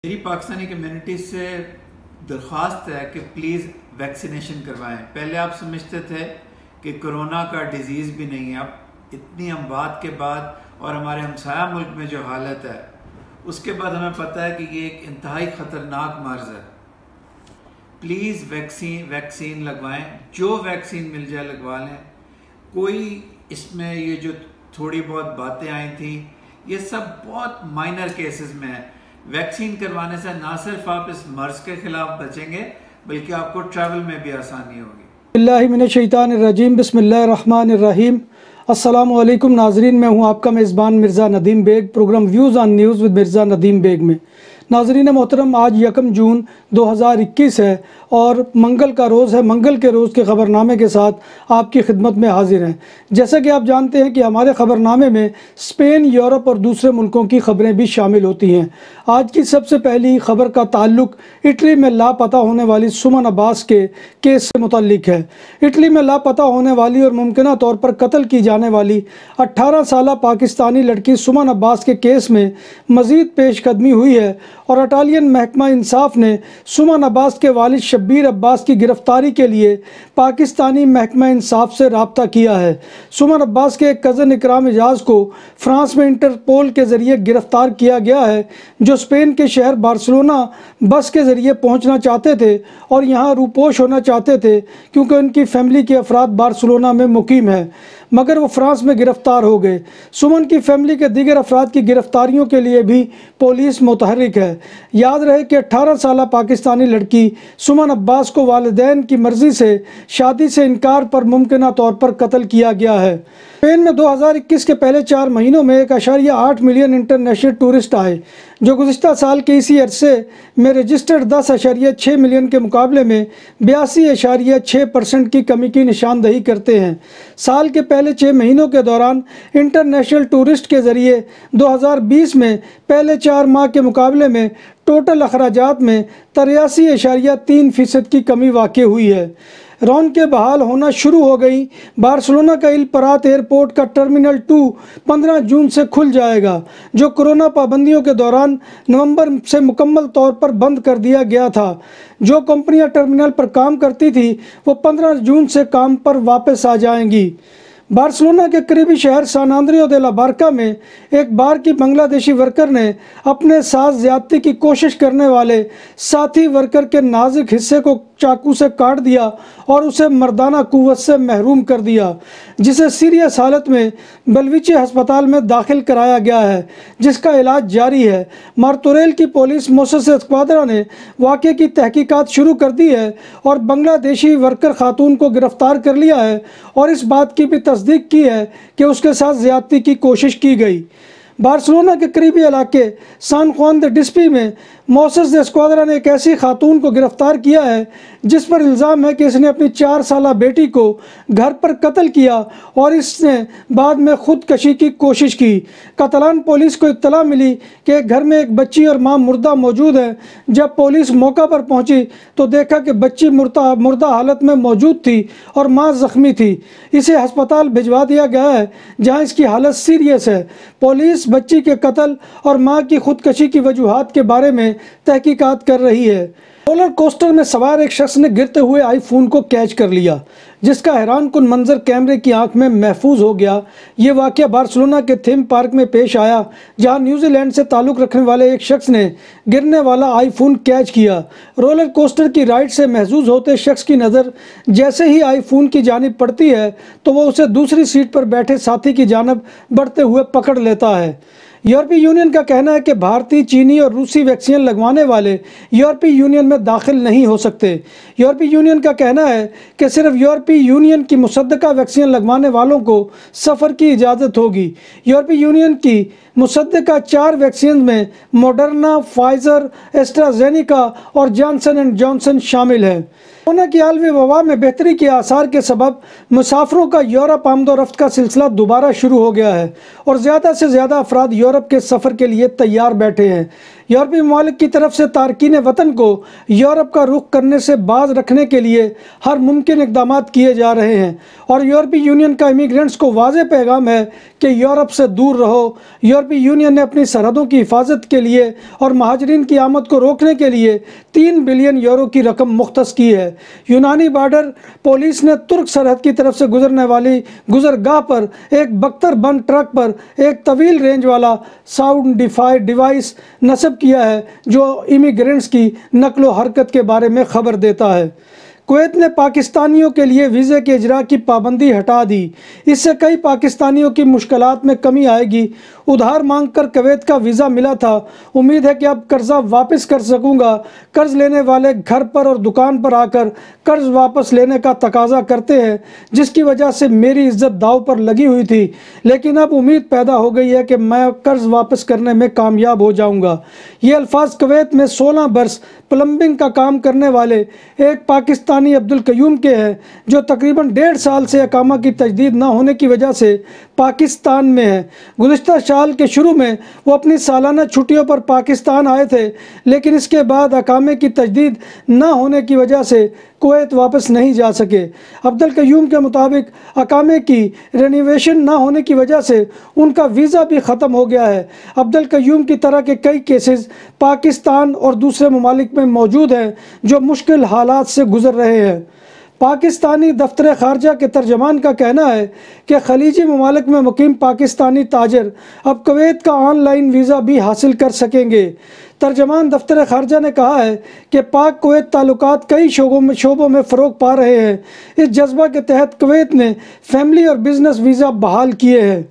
मेरी पाकिस्तानी कम्युनिटी से दरख्वास्त है कि प्लीज़ वैक्सीनेशन करवाएं। पहले आप समझते थे कि कोरोना का डिज़ीज़ भी नहीं है। अब इतनी अमवात के बाद और हमारे हमसाया मुल्क में जो हालत है उसके बाद हमें पता है कि ये एक इंतहाई ख़तरनाक मर्ज़ है। प्लीज़ वैक्सीन लगवाएं, जो वैक्सीन मिल जाए लगवा लें। कोई इसमें ये जो थोड़ी बहुत बातें आई थी ये सब बहुत माइनर केसेस में है। वैक्सीन करवाने से ना सिर्फ आप इस मर्ज के खिलाफ बचेंगे बल्कि आपको ट्रैवल में भी आसानी होगी। बिस्मिल्लाहिर्रहमानिर्रहीम, बिस्मिल्लाहिर्रहमानिर्रहीम। अस्सलामु अलैकुम नाजरीन, मैं हूं आपका मेज़बान Mirza Nadeem Baig, program views on news with Mirza Nadeem Baig में। नाजरीन मोहतरम, आज 1 जून 2021 है और मंगल का रोज़ है। मंगल के रोज़ के ख़बरनामे के साथ आपकी खिदमत में हाजिर हैं। जैसा कि आप जानते हैं कि हमारे ख़बरनामे में स्पेन, यूरोप और दूसरे मुल्कों की ख़बरें भी शामिल होती हैं। आज की सबसे पहली ख़बर का ताल्लुक इटली में लापता होने वाली सुमन अब्बास के केस से मुतल्लिक है। इटली में लापता होने वाली और मुमकिना तौर पर कत्ल की जाने वाली 18 साला पाकिस्तानी लड़की सुमन अब्बास के केस में मज़ीद पेशकदमी हुई है और इटालियन महकमा इंसाफ ने सुमन अब्बास के वालिद शब्बीर अब्बास की गिरफ्तारी के लिए पाकिस्तानी महकमा इंसाफ से रब्ता किया है। सुमन अब्बास के एक कज़न इकराम एजाज़ को फ्रांस में इंटरपोल के ज़रिए गिरफ्तार किया गया है, जो स्पेन के शहर बार्सिलोना बस के ज़रिए पहुंचना चाहते थे और यहां रूपोश होना चाहते थे क्योंकि उनकी फैमिली के अफराद बार्सिलोना में मुकीम है, मगर वो फ्रांस में गिरफ़्तार हो गए। सुमन की फैमिली के दीगर अफराद की गिरफ्तारियों के लिए भी पुलिस मुतहरिक है। याद रहे कि 18 साला पाकिस्तानी लड़की सुमन अब्बास को वालिदैन की मर्ज़ी से शादी से इनकार पर मुमकिना तौर पर कत्ल किया गया है। स्पेन में 2021 के पहले 4 महीनों में 1.8 मिलियन इंटरनेशनल टूरिस्ट आए, जो गुज़िश्ता साल के इसी अरसे में रजिस्टर्ड 10.6 मिलियन के मुकाबले में 82.6% की कमी की निशानदही करते हैं। साल के पहले 6 महीनों के दौरान इंटरनेशनल टूरिस्ट के ज़रिए 2020 में पहले 4 माह के मुकाबले में टोटल अखराजात में 83.3% की कमी वाक़ई हुई है। रौनकें बहाल होना शुरू हो गई। बार्सिलोना का इल परात एयरपोर्ट का टर्मिनल 2 15 जून से खुल जाएगा, जो कोरोना पाबंदियों के दौरान नवंबर से मुकम्मल तौर पर बंद कर दिया गया था। जो कंपनियां टर्मिनल पर काम करती थी वो 15 जून से काम पर वापस आ जाएंगी। बार्सिलोना के करीबी शहर सान आंद्रेओ दे ला बारका में एक बार की बांग्लादेशी वर्कर ने अपने साथ ज्यादती की कोशिश करने वाले साथी वर्कर के नाजुक हिस्से को चाकू से काट दिया और उसे मर्दाना कुव्वत से महरूम कर दिया, जिसे सीरियस हालत में बलविचे अस्पताल में दाखिल कराया गया है, जिसका इलाज जारी है। मार्तोरेल की पुलिस मोसेस स्क्वाड्रा ने वाक़े की तहकीकात शुरू कर दी है और बांग्लादेशी वर्कर खातून को गिरफ्तार कर लिया है और इस बात की भी तस्दीक की है कि उसके साथ ज़्यादती की कोशिश की गई। बार्सिलोना के करीबी इलाके सान जुआन दे डिस्पी में मोसेस दे स्क्वाड्रा ने एक ऐसी खातून को गिरफ्तार किया है जिस पर इल्ज़ाम है कि इसने अपनी 4 साला बेटी को घर पर कत्ल किया और इसने बाद में खुदकशी की कोशिश की। कतलान पुलिस को इत्तला मिली कि घर में एक बच्ची और मां मुर्दा मौजूद है। जब पुलिस मौका पर पहुंची तो देखा कि बच्ची मुर्दा हालत में मौजूद थी और मां जख्मी थी। इसे अस्पताल भिजवा दिया गया है जहां इसकी हालत सीरियस है। पुलिस बच्ची के कत्ल और मां की खुदकशी की वजूहात के बारे में तहकीकात कर रही है। रोलर कोस्टर में सवार एक शख्स ने गिरते हुए आईफोन को कैच कर लिया, जिसका हैरानकुन मंजर कैमरे की आंख में महफूज हो गया। ये वाक़या बार्सिलोना के थीम पार्क में पेश आया, जहां न्यूजीलैंड से ताल्लुक़ रखने वाले एक शख्स ने गिरने वाला आईफोन कैच किया। रोलर कोस्टर की राइड से महजूज होते शख्स की नज़र जैसे ही आईफोन की जानिब पड़ती है तो वह उसे दूसरी सीट पर बैठे साथी की जानिब बढ़ते हुए पकड़ लेता है। यूरोपीय यूनियन का कहना है कि भारतीय, चीनी और रूसी वैक्सीन लगवाने वाले यूरोपीय यूनियन में दाखिल नहीं हो सकते। यूरोपीय यूनियन का कहना है कि सिर्फ यूरोपीय यूनियन की मुसद्दका वैक्सीन लगवाने वालों को सफ़र की इजाज़त होगी। यूरोपीय यूनियन की मुसद्दका 4 वैक्सीन में मॉडर्ना, फाइज़र, एस्ट्राजेनेका और जॉनसन एंड जॉनसन शामिल है। कोरोना की आलमी वबा में बेहतरी के आसार के सबब मुसाफरों का यूरोप आमदोरफ्त का सिलसिला दोबारा शुरू हो गया है और ज़्यादा से ज़्यादा अफराद यूरोप के सफ़र के लिए तैयार बैठे हैं। यूरोपीय ममालिक की तरफ से तारकीन वतन को यूरोप का रुख करने से बाज रखने के लिए हर मुमकिन इकदाम किए जा रहे हैं और यूरोपीय यूनियन का इमिग्रेंट्स को वाज़ेह पैगाम है कि यूरोप से दूर रहो। यूरोपीय यूनियन ने अपनी सरहदों की हिफाजत के लिए और महाजरीन की आमद को रोकने के लिए 3 बिलियन यूरो की रकम मुख्तस की है। यूनानी बॉर्डर पुलिस ने तुर्क सरहद की तरफ से गुजरने वाली गुजरगाह पर एक बख्तर बंद ट्रक पर एक तवील रेंज वाला साउंड डिवाइस नस्ब किया है जो इमिग्रेंट्स की नकलो हरकत के बारे में खबर देता है। कुवैत ने पाकिस्तानियों के लिए वीज़े के इजरा की पाबंदी हटा दी। इससे कई पाकिस्तानियों की मुश्किलात में कमी आएगी। उधार मांगकर कुवैत का वीज़ा मिला था। उम्मीद है कि अब कर्जा वापस कर सकूंगा। कर्ज लेने वाले घर पर और दुकान पर आकर कर्ज वापस लेने का तकाजा करते हैं, जिसकी वजह से मेरी इज्जत दाव पर लगी हुई थी, लेकिन अब उम्मीद पैदा हो गई है कि मैं कर्ज वापस करने में कामयाब हो जाऊंगा। ये अल्फाज कुवैत में 16 बरस प्लम्बिंग का काम करने वाले एक पाकिस्तानी अब्दुल कयूम के हैं, जो तकरीबन 1.5 साल से अकामा की तजदीद न होने की वजह से पाकिस्तान में है। गुज़िश्ता साल के शुरू में वो अपनी सालाना छुट्टियों पर पाकिस्तान आए थे, लेकिन इसके बाद अकामे की तजदीद न होने की वजह से कुवैत वापस नहीं जा सके। अब्दुल कयूम के मुताबिक अकामे की रेनोवेशन ना होने की वजह से उनका वीज़ा भी ख़त्म हो गया है। अब्दुल कयूम की तरह के कई केसेस पाकिस्तान और दूसरे ममालिक में मौजूद हैं जो मुश्किल हालात से गुज़र रहे हैं। पाकिस्तानी दफ्तर ख़ारजा के तर्जमान का कहना है कि खलीजी ममालिक में मुकीम पाकिस्तानी ताजर अब कुवैत का ऑनलाइन वीज़ा भी हासिल कर सकेंगे। तर्जमान दफ्तर ख़ारजा ने कहा है कि पाक कुवैत ताल्लुकात कई शोबों में फ़रोग पा रहे हैं। इस जज्बा के तहत कुवैत ने फैमिली और बिजनेस वीज़ा बहाल किए हैं।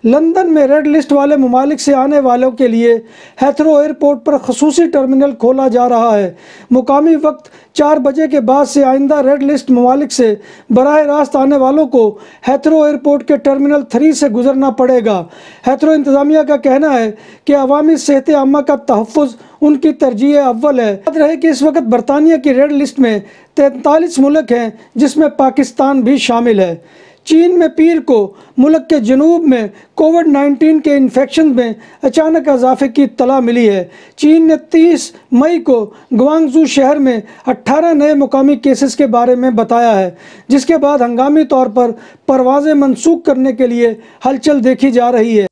लंदन में रेड लिस्ट वाले ममालिक से आने वालों के लिए हेथरो एयरपोर्ट पर खसूसी टर्मिनल खोला जा रहा है। मुकामी वक्त 4 बजे के बाद से आइंदा रेड लिस्ट ममालिक से बराह रास्त आने वालों को हेथरो एयरपोर्ट के टर्मिनल 3 से गुजरना पड़ेगा। हेथरो इंतज़ामिया का कहना है कि अवामी सेहत आमा का तहफ़्फ़ुज़ उनकी तरजीह अव्वल है। याद रहे कि इस वक्त बरतानिया की रेड लिस्ट में 43 मुल्क हैं, जिसमें पाकिस्तान भी शामिल है। चीन में पीर को मुल्क के जनूब में कोविड-19 के इन्फेक्शन में अचानक इजाफे की इत्तला मिली है। चीन ने 30 मई को ग्वांगझू शहर में 18 नए मुकामी केसेस के बारे में बताया है, जिसके बाद हंगामी तौर पर परवाज़ें मनसूख करने के लिए हलचल देखी जा रही है।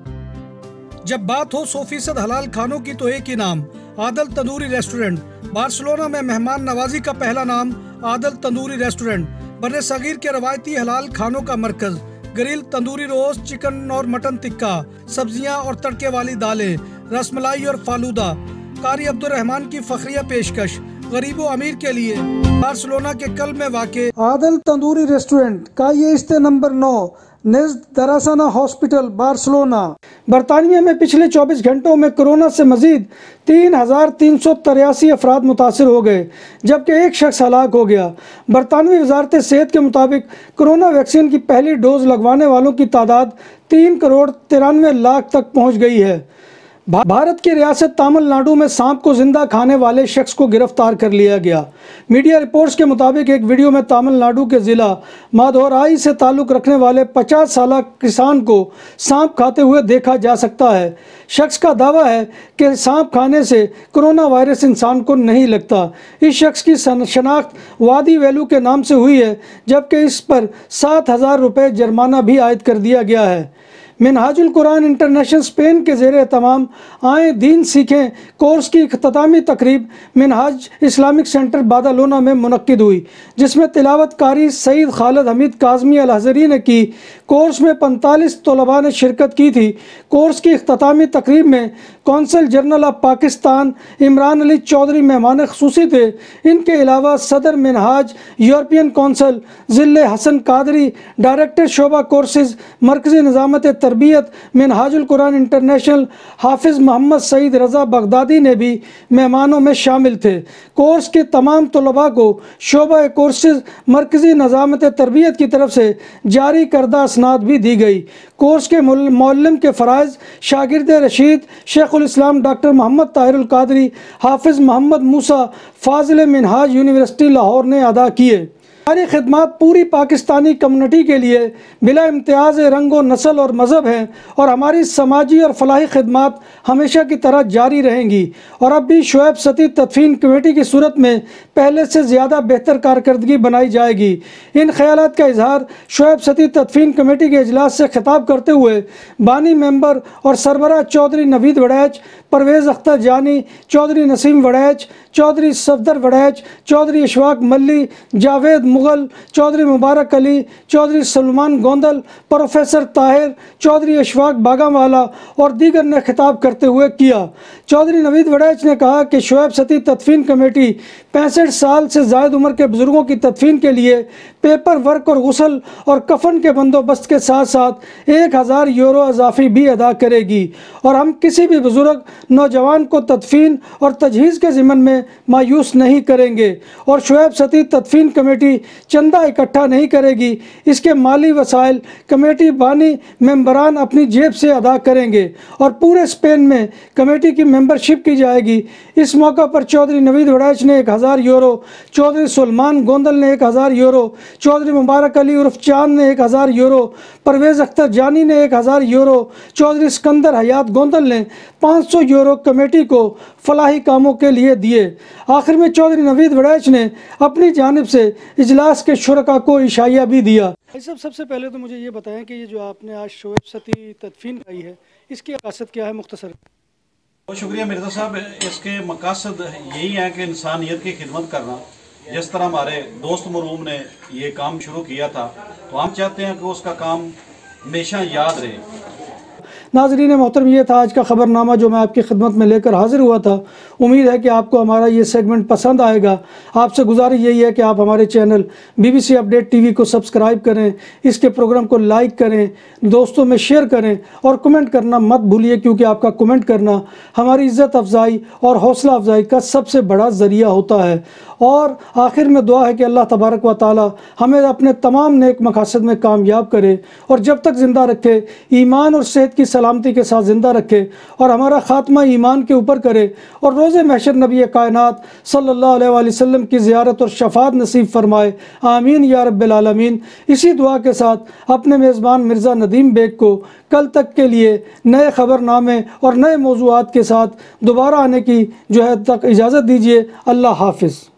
जब बात हो 100% हलाल खानों की तो एक ही नाम, आदल तंदूरी रेस्टोरेंट। बार्सिलोना में मेहमान नवाजी का पहला नाम आदल तंदूरी रेस्टोरेंट। बर्रे सगीर के रवायती हलाल खानों का मरकज। ग्रिल, तंदूरी रोस्ट, चिकन और मटन टिक्का, सब्जियां और तड़के वाली दालें, रसमलाई और फालूदा। कारी अब्दुल रहमान की फखरिया पेशकश गरीबो अमीर के लिए। बार्सिलोना के कल में वाक़े आदल तंदूरी रेस्टोरेंट का ये इस्ते नंबर 9 नेज़्द दरासाना हॉस्पिटल बार्सिलोना। बरतानिया में पिछले 24 घंटों में कोरोना से मजीद 3,383 अफराद मुतासर हो गए, जबकि एक शख्स हलाक हो गया। बरतानवी वजारत सेहत के मुताबिक कोरोना वैक्सीन की पहली डोज लगवाने वालों की तादाद 3,93,00,000 तक पहुँच गई है। भारत की रियासत तमिलनाडु में सांप को जिंदा खाने वाले शख्स को गिरफ्तार कर लिया गया। मीडिया रिपोर्ट्स के मुताबिक एक वीडियो में तमिलनाडु के ज़िला मादोराई से ताल्लुक़ रखने वाले 50 साला किसान को सांप खाते हुए देखा जा सकता है। शख्स का दावा है कि सांप खाने से कोरोना वायरस इंसान को नहीं लगता। इस शख्स की शनाख्त वादी वैल्यू के नाम से हुई है, जबकि इस पर 7,000 रुपये जुर्माना भी आयद कर दिया गया है। मिनहाजुल कुरान इंटरनेशनल स्पेन के ज़ेरे तमाम आए दीन सीखें कोर्स की इख्तितामी तकरीब मिनहाज इस्लामिक सेंटर बादालोना में मुनक्किद हुई, जिसमें तिलावत कारी सईद खालिद हमीद काज़मी अल हज़री ने की। कोर्स में 45 तलबा ने शिरकत की थी। कोर्स की इख्तितामी तकरीब में consul general of Pakistan Imran Ali Chaudhry मेहमान ख़ुसूसी थे। इनके अलावा सदर मिनहाज, यूरोपियन कौंसल ज़िले हसन कादरी, डायरेक्टर शोबा कोर्सेज़ मरकज़ी निज़ामत तरबियत मिनहाजुल कुरान इंटरनेशनल हाफिज़ मोहम्मद सईद रज़ा बगदादी ने भी मेहमानों में शामिल थे। कोर्स के तमाम तलबा को शोबा कोर्सेज़ मरकज़ी निज़ामत तरबियत की तरफ से जारी करदा असनाद भी दी गई। कोर्स के मौल्लम के फ़राइज़ शागिर्द रशीद शेखुल इस्लाम डॉक्टर मोहम्मद ताहिरुल कादरी, हाफिज़ मोहम्मद मूसा फ़ाज़िल मिनहाज यूनिवर्सिटी लाहौर ने अदा किए। हमारी खिदमत पूरी पाकिस्तानी कम्युनिटी के लिए बिला इम्तियाज़ रंग व नस्ल और मज़हब हैं और हमारी समाजी और फलाही खिदमत हमेशा की तरह जारी रहेंगी और अब भी शुएब सती तदफीन कमेटी की सूरत में पहले से ज़्यादा बेहतर कारकर्दगी बनाई जाएगी। इन ख्यालात का इजहार शुएब सती तदफीन कमेटी के इजलास से खिताब करते हुए बानी मेंबर और सरबराह चौधरी नवीद वड़ैच, परवेज़ अख्तर जानी, चौधरी नसीम वड़ैच, चौधरी सफदर वड़ैच, चौधरी इशफाक मल्ली, जावेद मुगल, चौधरी मुबारक अली, चौधरी सलमान गोंदल, प्रोफेसर ताहिर, चौधरी इशफाक बागावाला और दीगर ने खिताब करते हुए किया। चौधरी नवीद वड़ैच ने कहा कि शुएब सती तदफीन कमेटी 65 साल से ज़ायद उम्र के बुज़ुर्गों की तदफीन के लिए पेपर वर्क और गुसल और कफन के बंदोबस्त के साथ साथ 1000 यूरो अजाफी भी अदा करेगी और हम किसी भी बुज़ुर्ग नौजवान को तदफीन और तजहीज़ के ज़िम्मन में मायूस नहीं करेंगे और शुएब सती तदफीन कमेटी चंदा इकट्ठा नहीं करेगी। इसके माली वसाइल कमेटी बानी मेंबरान अपनी जेब से अदा करेंगे और पूरे स्पेन में कमेटी की मेंबरशिप की जाएगी। इस मौका पर चौधरी नवीद वड़ैच ने 1000 यूरो, चौधरी सलमान गोंदल ने 1000 यूरो, चौधरी मुबारक अली उर्फ चांद ने 1000 यूरो, परवेज़ अख्तर जानी ने 1000 यूरो, चौधरी सिकंदर हयात गोंदल ने 500 यूरो कमेटी को फलाही कामों के लिए दिए। आखिर में चौधरी नवीद वड़ैच ने अपनी जानिब से इजलास के शुरका को इशाया भी दिया। भाई साहब, सबसे पहले तो मुझे ये बताएं कि ये जो आपने आज शुएब सती तदफीन कराई है, इसकी मकसद क्या है मुख्तसर? बहुत शुक्रिया मिर्ज़ा साहब। इसके मकसद यही है कि इंसानियत की खिदमत करना। जिस तरह हमारे दोस्त मरहूम ने ये काम शुरू किया था, तो हम चाहते हैं कि उसका काम हमेशा याद रहे। नाज़रीन मोहतरम, ये था आज का ख़बरनामा जो मैं आपकी खिदमत में लेकर हाज़िर हुआ था। उम्मीद है कि आपको हमारा ये सेगमेंट पसंद आएगा। आपसे गुजारिश यही है कि आप हमारे चैनल BBC अपडेट TV को सब्सक्राइब करें, इसके प्रोग्राम को लाइक करें, दोस्तों में शेयर करें और कमेंट करना मत भूलिए, क्योंकि आपका कमेंट करना हमारी इज़्ज़त अफजाई और हौसला अफजाई का सबसे बड़ा ज़रिया होता है। और आखिर में दुआ है कि अल्लाह तबारक व ताला हमें अपने तमाम नेक मकासद में कामयाब करे और जब तक ज़िंदा रखे, ईमान और सेहत की सलामती के साथ ज़िंदा रखे और हमारा ख़ात्मा ईमान के ऊपर करे और रोज़े महशर नबी कायनात सल्लल्लाहु अलैहि वसल्लम की ज़ियारत और शफ़ाअत नसीब फरमाए। आमीन या रब्बिल आलमीन। इसी दुआ के साथ अपने मेज़बान मिर्ज़ा नदीम बेग को कल तक के लिए नए ख़बरनामे और नए मौज़ूआत के साथ दोबारा आने की जो है तक इजाज़त दीजिए। अल्लाह हाफ़िज़।